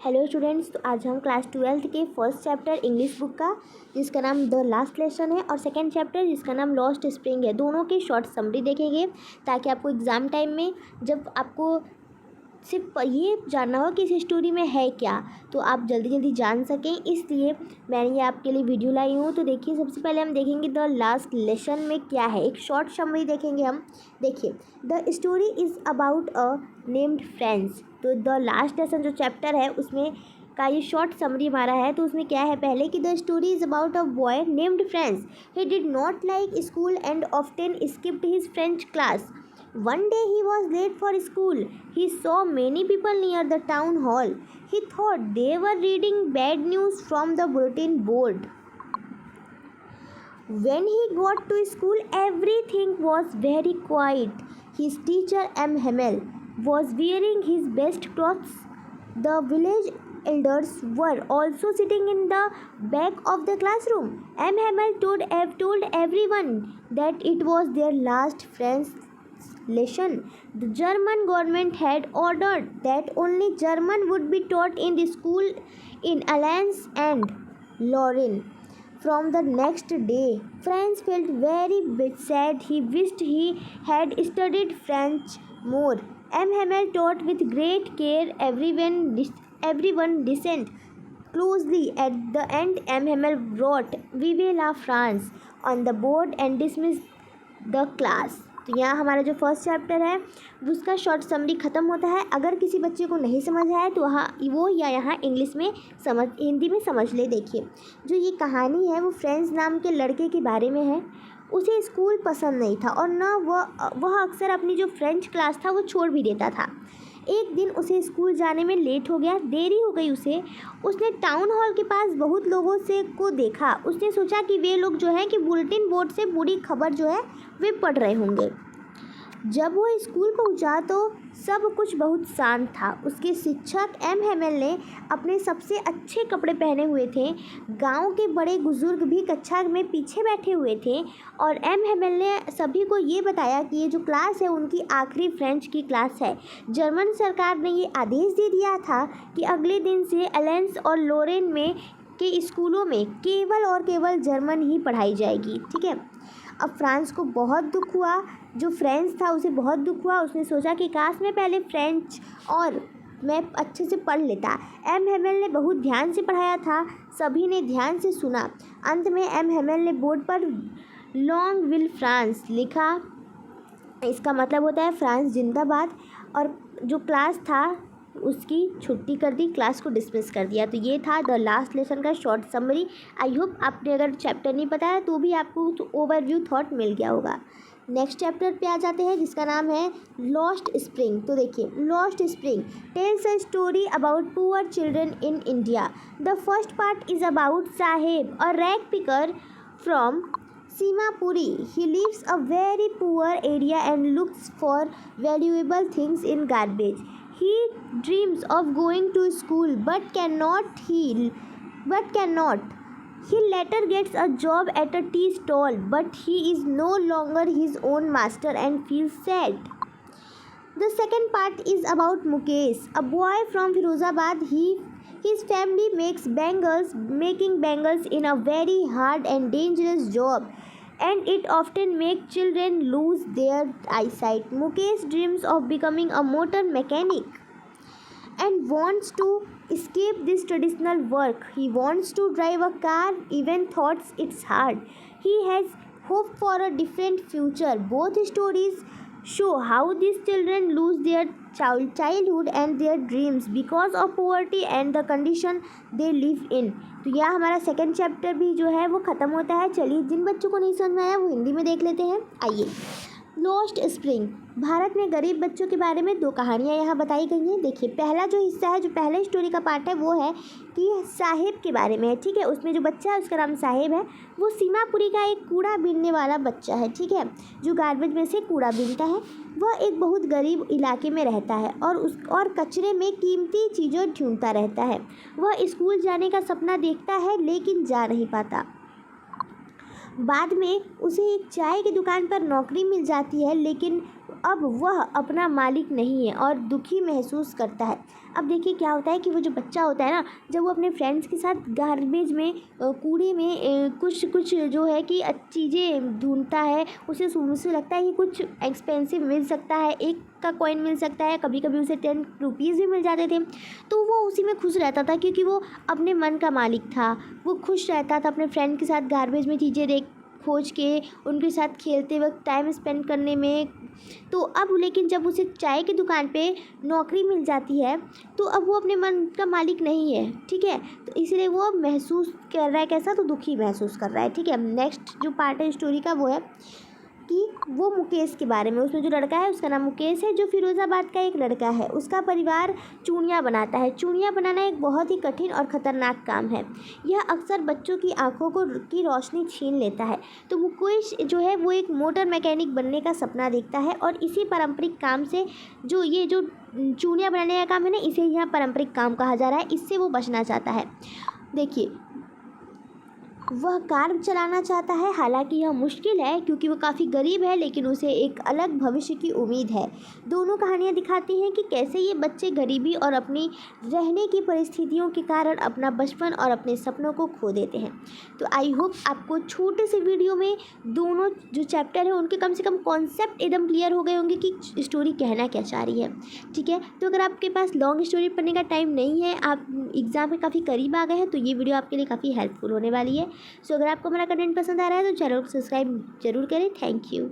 Hello students, तो आज हम क्लास 12th के फर्स्ट चैप्टर इंग्लिश बुक का जिसका नाम द लास्ट लेसन है और सेकंड चैप्टर जिसका नाम लॉस्ट स्प्रिंग है, दोनों की शॉर्ट समरी देखेंगे ताकि आपको एग्ज़ाम टाइम में जब आपको सिर्फ ये जानना हो कि इस स्टोरी में है क्या तो आप जल्दी जल्दी जान सकें, इसलिए मैंने ये आपके लिए वीडियो लाई हूँ। तो देखिए, सबसे पहले हम देखेंगे द लास्ट लेसन में क्या है, एक शॉर्ट समरी देखेंगे हम। देखिए, the story is about a named friends. तो द लास्ट लेसन जो चैप्टर है उसमें का ये शॉर्ट समरी हमारा है। तो उसमें क्या है पहले कि the story is about a boy named friends. He did not like school and often skipped his French class. One day he was late for school. He saw many people near the town hall. He thought they were reading bad news from the bulletin board. When he got to school, everything was very quiet. His teacher M. Hamel was wearing his best clothes. The village elders were also sitting in the back of the classroom. M. Hamel told everyone that it was their last French lesson. The German government had ordered that only German would be taught in the school in Alsace and Lorraine. From the next day, Franz felt very bit sad. He wished he had studied French more. M. Hamel taught with great care. Everyone listened closely. At the end, M. Hamel wrote "Vive la France" on the board and dismissed the class. तो यहाँ हमारा जो first chapter है उसका short summary ख़त्म होता है। अगर किसी बच्चे को नहीं समझ आए तो वो यहाँ इंग्लिश में हिंदी में समझ ले। देखिए, जो ये कहानी है वो फ्रेंड्स नाम के लड़के के बारे में है। उसे स्कूल पसंद नहीं था और न वह अक्सर अपनी जो फ्रेंच क्लास था वो छोड़ भी देता था। एक दिन उसे स्कूल जाने में लेट हो गया, देरी हो गई उसने टाउन हॉल के पास बहुत लोगों को देखा। उसने सोचा कि वे लोग जो है कि बुलेटिन बोर्ड से बुरी खबर जो है वे पढ़ रहे होंगे। जब वो स्कूल पहुंचा तो सब कुछ बहुत शांत था। उसके शिक्षक एम हेमेल ने अपने सबसे अच्छे कपड़े पहने हुए थे। गांव के बड़े बुजुर्ग भी कक्षा में पीछे बैठे हुए थे और एम हेमेल ने सभी को ये बताया कि ये जो क्लास है उनकी आखिरी फ्रेंच की क्लास है। जर्मन सरकार ने ये आदेश दे दिया था कि अगले दिन से अलेंस और लोरेन में के स्कूलों में केवल और केवल जर्मन ही पढ़ाई जाएगी। ठीक है, अब फ्रांस को बहुत दुख हुआ। जो फ्रेंच था उसे बहुत दुख हुआ। उसने सोचा कि काश मैं पहले फ्रेंच और मैं अच्छे से पढ़ लेता। एम हेमेल ने बहुत ध्यान से पढ़ाया था, सभी ने ध्यान से सुना। अंत में एम हेमेल ने बोर्ड पर लॉन्ग विल फ्रांस लिखा। इसका मतलब होता है फ्रांस जिंदाबाद। और जो क्लास था उसकी छुट्टी कर दी, क्लास को डिसमिस कर दिया। तो ये था द लास्ट लेसन का शॉर्ट समरी। आई होप आपने अगर चैप्टर नहीं पता है तो भी आपको तो ओवरव्यू थॉट मिल गया होगा। नेक्स्ट चैप्टर पे आ जाते हैं जिसका नाम है लॉस्ट स्प्रिंग। तो देखिए, lost spring tells a story about poor children in India. The first part is about Saheb, a rag picker from Simapuri. He lives a very poor area and looks for valuable things in garbage. He dreams of going to school but cannot. He later gets a job at a tea stall, but he is no longer his own master and feels sad. The second part is about Mukesh, a boy from Firozabad. His family making bangles in a very hard and dangerous job, and it often makes children lose their eyesight. Mukesh dreams of becoming a motor mechanic and wants to escape this traditional work. He wants to drive a car even though it's hard. He has hope for a different future. Both stories show how these children lose their childhood and their dreams because of poverty and the condition they live in. तो यह हमारा second chapter भी जो है वो ख़त्म होता है। चलिए, जिन बच्चों को नहीं समझ में आया वो हिंदी में देख लेते हैं। आइए, लॉस्ट स्प्रिंग। भारत में गरीब बच्चों के बारे में दो कहानियाँ यहाँ बताई गई हैं। देखिए, पहला जो हिस्सा है, जो पहले स्टोरी का पार्ट है वो है कि साहेब के बारे में है। ठीक है, उसमें जो बच्चा है उसका नाम साहेब है। वो सीमापुरी का एक कूड़ा बीनने वाला बच्चा है। ठीक है, जो गार्बेज में से कूड़ा बीनता है। वह एक बहुत गरीब इलाके में रहता है और कचरे में कीमती चीज़ें ढूंढता रहता है। वह स्कूल जाने का सपना देखता है लेकिन जा नहीं पाता। बाद में उसे एक चाय की दुकान पर नौकरी मिल जाती है, लेकिन अब वह अपना मालिक नहीं है और दुखी महसूस करता है। अब देखिए क्या होता है कि वो जो बच्चा होता है ना, जब वो अपने फ्रेंड्स के साथ गार्बेज में कूड़े में कुछ कुछ जो है कि चीज़ें ढूंढता है, उसे लगता है कि कुछ एक्सपेंसिव मिल सकता है, एक का कॉइन मिल सकता है, कभी कभी उसे 10 रुपीज़ भी मिल जाते थे, तो वो उसी में खुश रहता था क्योंकि वो अपने मन का मालिक था। वो खुश रहता था अपने फ्रेंड के साथ गार्बेज में चीज़ें देख खोज के, उनके साथ खेलते वक्त टाइम स्पेंड करने में। तो अब लेकिन जब उसे चाय की दुकान पे नौकरी मिल जाती है, तो अब वो अपने मन का मालिक नहीं है, ठीक है। तो इसलिए वो महसूस कर रहा है कैसा, तो दुखी महसूस कर रहा है, ठीक है। नेक्स्ट जो पार्ट है स्टोरी का वो है कि वो मुकेश के बारे में। उसमें जो लड़का है उसका नाम मुकेश है, जो फिरोज़ाबाद का एक लड़का है। उसका परिवार चूड़ियाँ बनाता है। चूड़ियाँ बनाना एक बहुत ही कठिन और ख़तरनाक काम है। यह अक्सर बच्चों की आँखों को की रोशनी छीन लेता है। तो मुकेश जो है वो एक मोटर मैकेनिक बनने का सपना देखता है और इसी पारंपरिक काम से जो चूड़ियाँ बनाने का काम है ना, इसे यहाँ पारंपरिक काम कहा जा रहा है, इससे वो बचना चाहता है। देखिए, वह कार चलाना चाहता है, हालांकि यह मुश्किल है क्योंकि वो काफ़ी गरीब है, लेकिन उसे एक अलग भविष्य की उम्मीद है। दोनों कहानियाँ दिखाती हैं कि कैसे ये बच्चे गरीबी और अपनी रहने की परिस्थितियों के कारण अपना बचपन और अपने सपनों को खो देते हैं। तो आई होप आपको छोटे से वीडियो में दोनों जो चैप्टर हैं उनके कम से कम कॉन्सेप्ट एकदम क्लियर हो गए होंगे कि स्टोरी कहना क्या चाह रही है, ठीक है। तो अगर आपके पास लॉन्ग स्टोरी पढ़ने का टाइम नहीं है, आप एग्ज़ाम में काफ़ी करीब आ गए हैं, तो ये वीडियो आपके लिए काफ़ी हेल्पफुल होने वाली है। सो अगर आपको हमारा कंटेंट पसंद आ रहा है तो चैनल को सब्सक्राइब जरूर करें। Thank you.